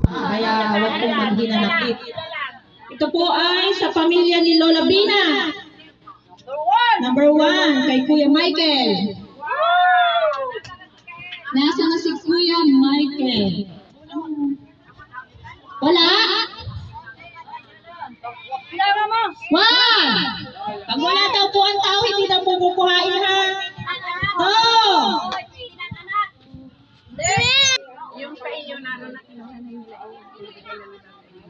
Kaya huwag pong maghinanakit. Ito po ay sa pamilya ni Lola Bina. Number 1, kay Kuya Michael. Nasa na si Kuya Michael? Wala? 1! Pag wala daw po ang tao, hindi daw po kukuhain ha. Oh!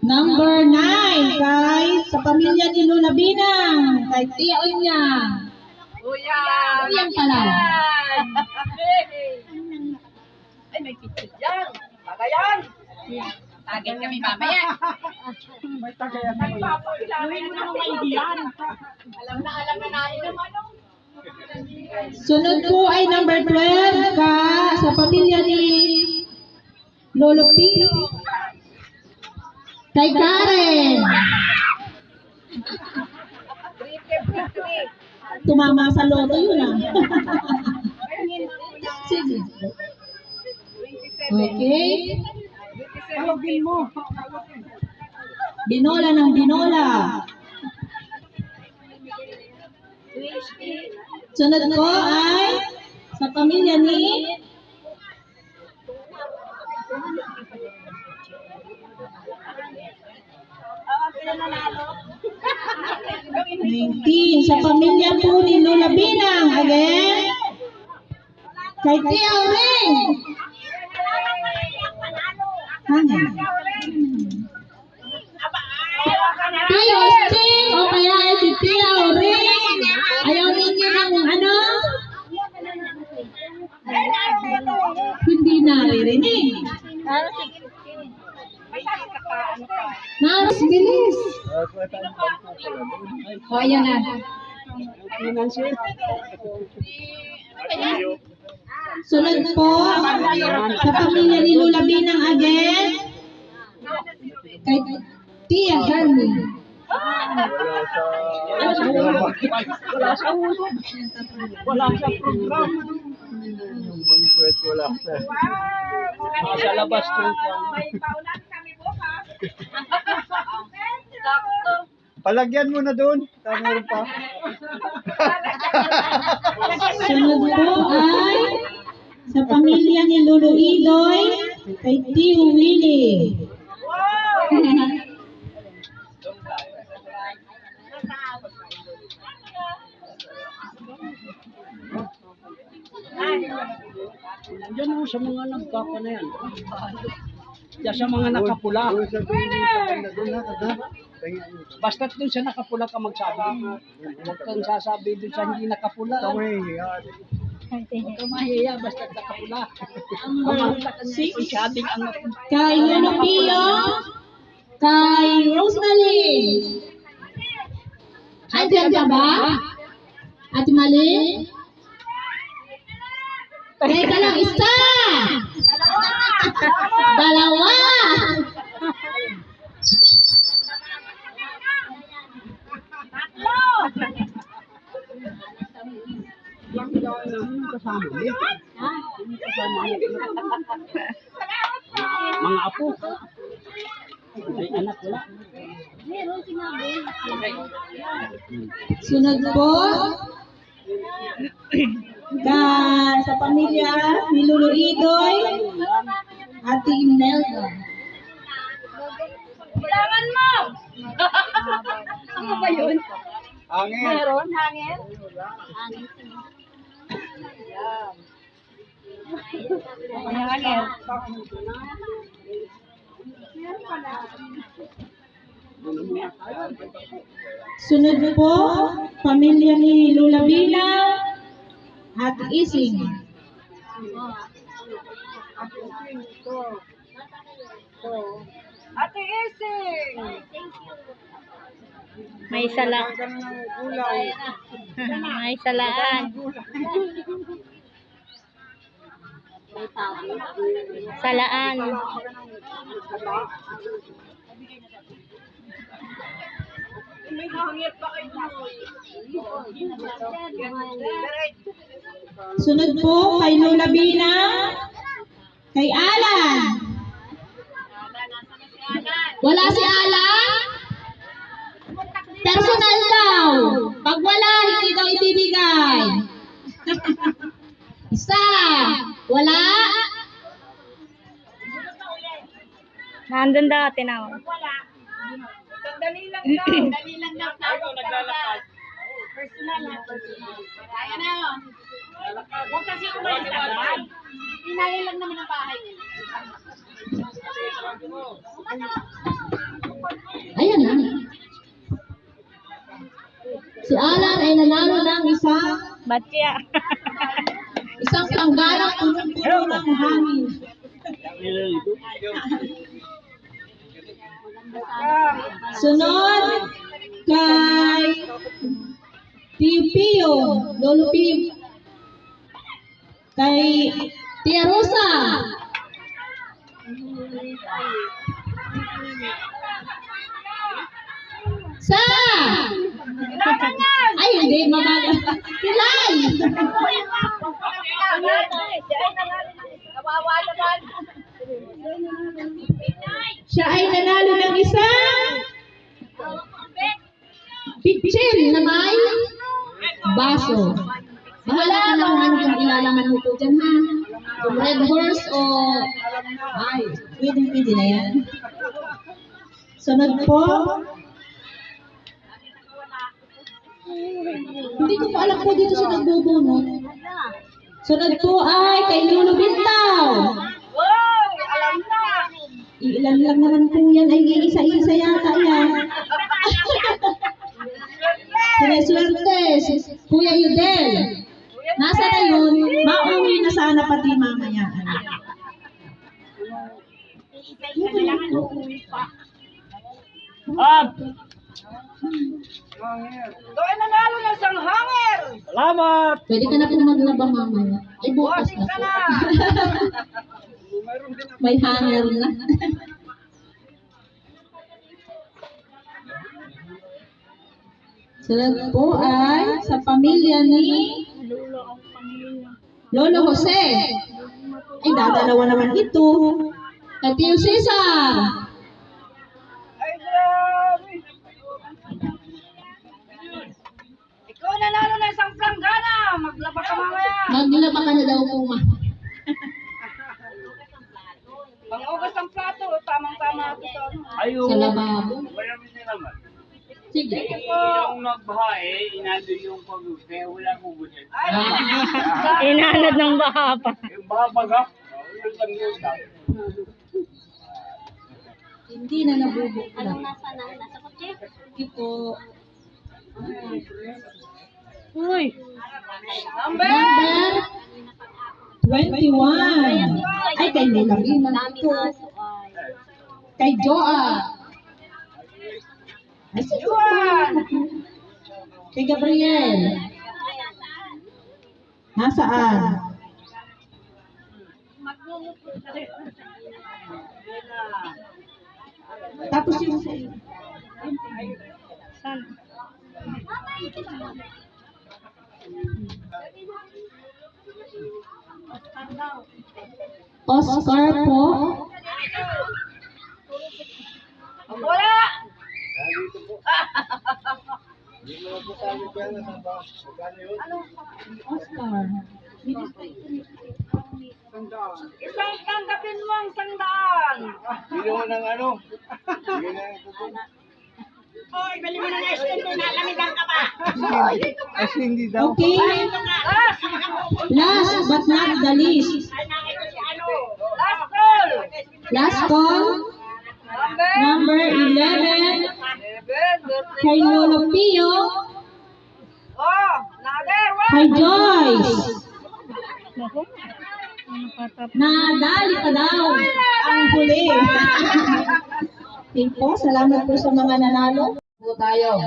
Number 9, kay sa pamilya ni Lola Binang, kay Tia Unya. Uyang pala. Ay, may kitchen yan. Tagayan. Tagay kami mamaya. May tagayan. Nagpapaulamin mo ng maidiyan. Alam na namin naman. Sunod po ay number 12, sa pamilya ni Lolo Pino. Kay Karen. Tumama sa loto yun ah. Sige. Okay. Halogin mo. Binola ng binola. Sunod ko ay sa pamilya ni sa pamilya po ni Lola Binang. Again, kay Tia Uring. Tia Osting o kaya ay si Tia Uring. Ayaw ninyo ng ano? Hindi naririnig. Naros, bilis. O, ayan na. Sunod po, sa pamilya ni Lola Binang again, kay Tia Hermie. Wala sa program. Nasa labas ko. Palagyan mo na doon. Meron pa. Sunod po ay sa pamilya ni Lolo Idoy, kay Tio Willie. Diyan mo sa mga nagkapa na yan. Diyan sa mga nakapula. Basta't dun sa nakapula ka magsabi. Huwag kang sasabi dun sa hindi nakapula. Huwag kang mahiya basta't nakapula. Ang sabing ang Kay Lolo Pio, kay Rosalie. Andiyan ka ba? Ate Mali? Teka lang, isa! Dalawa! mga apo. May anak wala. Sunod po, sa pamilya ni Lolo Idoy, Ate Imelda. Kailangan mo! Ano ba yun? Hangin. Meron? Hangin? Hangin. Sunod po, pamilya ni Lola Bina, Ate Ising. Ate Ising! May sala. May salaan. Salaan. May hangin pa kayo. Sunod po kay Lola Bina, kay Alan. Wala si Alan? Personal daw. Pag wala, hindi daw ibibigay. Isa. Wala? Nandun daw, tinawag. Dali lang daw. Dali lang daw. Ikaw naglalakad. Personal ha. Kaya na yun. Huwag kasi umalis agad. Pinahin lang naman ang bahay nila. Ayan na. Si Alan ay nanalo ng Batya. isang panggarang punong-puno ng hangin. Sunod kay Tio Pio, Lolo Pio. Kay Tia Rosa. Sa! Ay, hindi, mabagal. Kilay! Kawawa naman. Siya ay nanalo ng isang pitchin na may baso. Bahala ka lang ano kung ilalaman mo po dyan, ha? Yung red horse o... Ay, pwede na yan. Sunod po. Hindi ko pa alam po dito sa nagbubunot. Sunod po ay kay Lolo Bintaw. Wow! Alam na! Ilan lang naman po yan, ay isa-isa yata yan. Sineswerte, Kuya Yudel. Nasa na yun? Mauwi na sana pati mamaya. Ito ay nanalo ng sanghanger! Salamat! Pwede ka na po maglaba mamaya. Ay, bukas Bossing na ka po. na! May hanger na. Sunod po ay sa pamilya ni Lolo Jose. Ay, dadalawa naman ito. Kay Tio Cesar. Ay, grabe! Ikaw nanalo ng isang planggana! Maglaba ka mamaya! Maglaba ka na daw po, ma. Pangugas ang plato, tamang-tama ako sa ano. Ayun. Sa lababo. Maraming naman. Sige. Yung nagbaha inando yung pag kaya wala ko gusto. Inanod ng baha pa. Yung baha baga, yun lang yun daw. Hindi na nabubukla. Ito. Uy. Number! Number 21. Ay, kay Nilabina ito. Kay Joa. Ay, si Joa. Kay Gabriel. Nasaan? Tapos yung sa iyo. Saan? Oscar po. Wala! Oscar. Isang tanggapin mo ang sangdaan! Hindi mo ng ano. Hindi na Oy, bali mo na ice cream, nalamigan ka pa! Kasi hindi daw. Okay. Last but not the least. Last call! Last call. Number 11. Kay Lolo Pio. Oh, another one! Kay Joyce. Naku. Nakatap. Nadali pa daw ang huli. Thank po. Salamat po sa mga nanalo. Po tayo.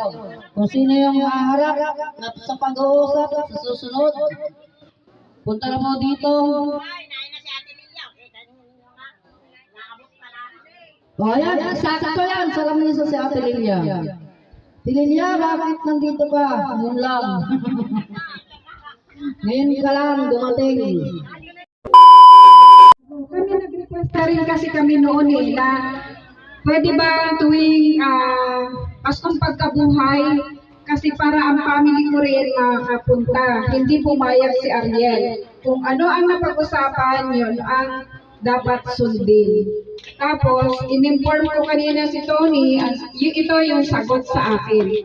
Kung sino yung maharap na sa pag-uusap sa susunod, punta na mo dito. O ayan, sakto yan sa lamisa si Ate Lilia. Ate Lilia, bakit nandito ka? Ngayon lang. Ngayon ka lang dumating. Kami nag-request na rin kasi kami noon na pwede ba tuwing Paskong Pagkabuhay, kasi para ang family ko rin makapunta. Hindi pumayag si Ariel. Kung ano ang napag-usapan, yun ang dapat sundin. Tapos, in-inform ko kanina si Tony, ito yung sagot sa akin.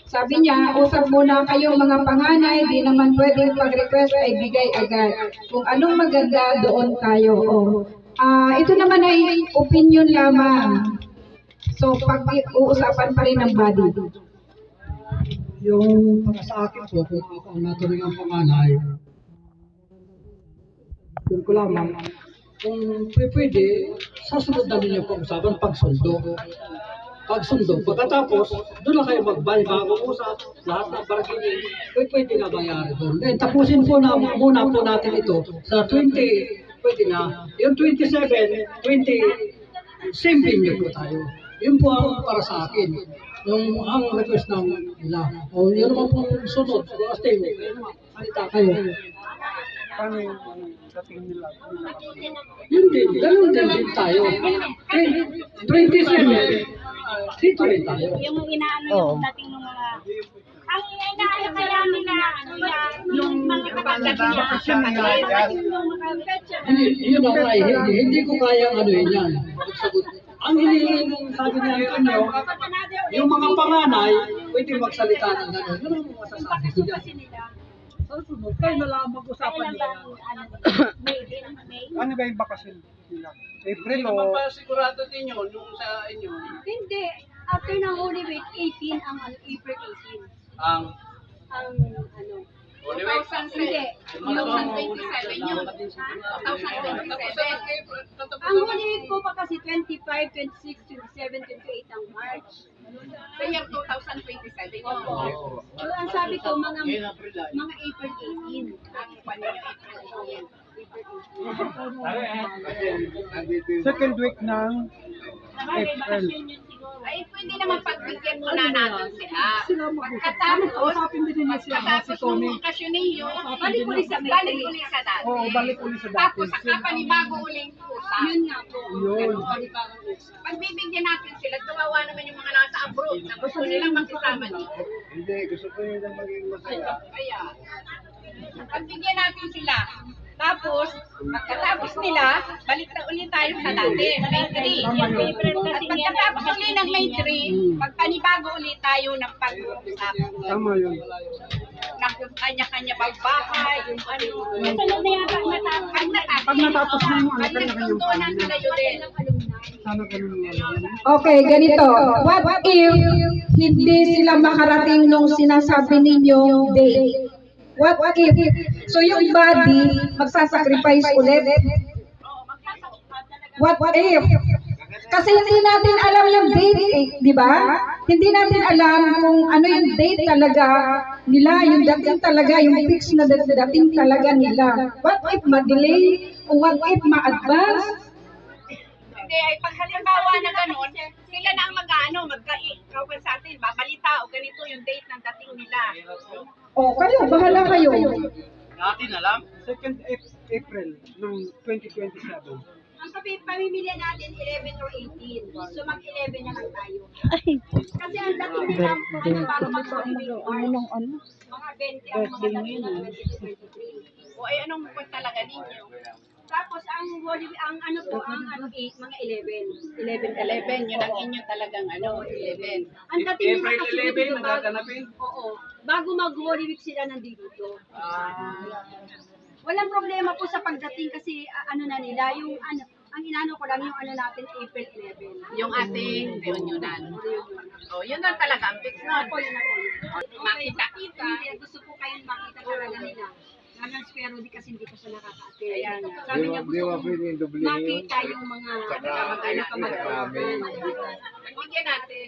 Sabi niya, usap muna kayong mga panganay, di naman pwedeng pag-request ay bigay agad. Kung anong maganda, doon tayo. Ito naman ay opinion lamang. So, pag-uusapan pa rin ng body. Yung para sa akin po, kung ako ang naturing ang panganay, yun ko lamang, kung pwede, sa sunod na ninyo pag-usapan, pagsundo. Pagkatapos, doon na kayo magbay, bago usap, lahat ng bargaining, pwede na bayari doon. Then, tapusin po na muna po natin ito sa 20, pwede na. Yung 27, 20, same venue po tayo. Yun po ang para sa akin. Yung ang request ng nila. O yun naman po sunod. Kasi, salita kayo. Paano yung dating nila? Yun din, ganun din tayo. 27, dito rin tayo. Yung inaano yung dating ng mga... Ang inaano kaya nila, yung mga kapatid niya. Yun ang ay, hindi ko kayang ano yan. Magsagot. Ang hinihingi ng sabi niya Antonio, yung mga panganay, pwede magsalita ng gano'n. Yun ang masasabi ko dyan. Sa sunod, kayo na lang mag-usapan nila. Ano ba yung bakasyon nila? April o? Naman pa sigurado din yun, yung sa inyo. Hindi. After ng Holy Week, 18 ang April 18. Ang Holy Week? Hindi. 2027 yun. 2027. Ang Holy Week po pa kasi 25, 26, 27, 28 ang March. Sa year 2027 yun. So, ang sabi ko, mga April 18 ang Second week ng April. Ay, pwede naman pagbigyan muna natin sila. Pagkatapos, pagkatapos ng okasyon ninyo, balik ulit sa dati. Oo, balik ulit sa dati. Tapos, saka panibago ulit usap. Yun nga po. Yun. Pagbibigyan natin sila, tumawa naman yung mga nasa abroad na gusto nilang makisama dito. Hindi, gusto ko yung maging masaya. Kaya, pagbigyan natin sila. Tapos, pagkatapos nila, balik na ulit tayo sa dati, May 3. At pagkatapos ulit ng May 3, magpanibago ulit tayo ng pag-uusap. Tama yun. Na kung kanya-kanya bagbahay, yung ano. Sunod na yata matapos. Pag natapos na yung ano, pag nagsundo na sila yun din. Sana ganun yan. Okay, ganito. What if hindi sila makarating nung sinasabi ninyong date? What if? So yung body, magsasacrifice ulit? What if? Kasi hindi natin alam yung date, di ba? Hindi natin alam kung ano yung date talaga nila, yung dating talaga, yung fix na dating talaga nila. What if ma-delay? O what if ma-advance? Hindi, ay pag halimbawa na gano'n, sila na ang magkaupan sa atin, babalita o ganito yung date ng dating nila. O kayo, bahala kayo. Natin alam. Second April ng 2027. Ang pamimili natin 11 or 18. So mag-11 na lang tayo. Kasi ang dating nila para Ano? mga 20 ang mga dating ng 2023. O ay anong point talaga ninyo? Tapos ang ano po, ang 8, mga 11. 11, yun ang inyo talagang 11. Ang dating nila April kasi 11, dito nagaganapin? Oo. Bago mag-Holy Week sila nandito. Walang problema po sa pagdating kasi ano na nila, yung ano, ang inano ko lang yung ano natin April 11. Yung ating reunionan. O, yun lang talaga ang fix nun. Makita-kita. Hindi, gusto ko kayong makita talaga nila. Hanggang pero di kasi hindi ko siya nakaka-attend. Kaya nga. Sabi niya gusto ko makita yung mga kamag-anak. Bigyan natin.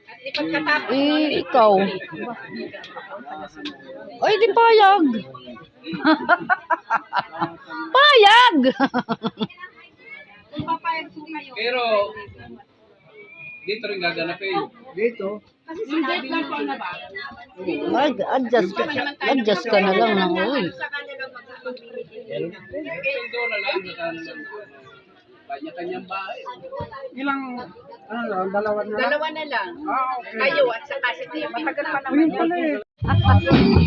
At ipagkatapos Ikaw. Ay, di payag. Payag! Kung papayag po kayo. Pero, dito rin gaganapin. Dito, Kasi sinabi niyo po na ba? Adjust ka na lang ng uwi. Sa kanilang magkakabili. Sundo na lang. Kanya-kanyang bahay. ilang Ano lang, dalawa na lang. Dalawa na lang. Okay. Kayo at saka si Tia. Matagal pa Ayun naman pala yun. eh.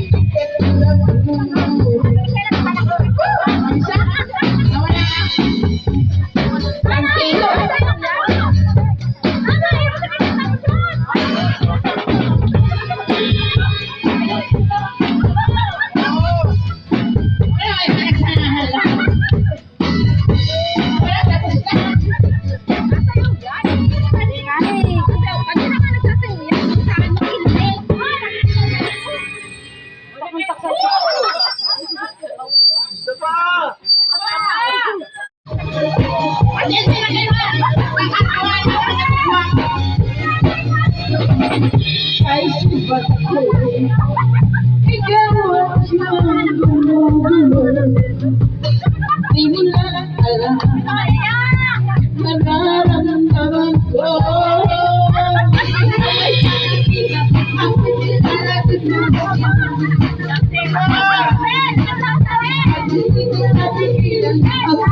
Di mo na alam nararamdaman ko. Ang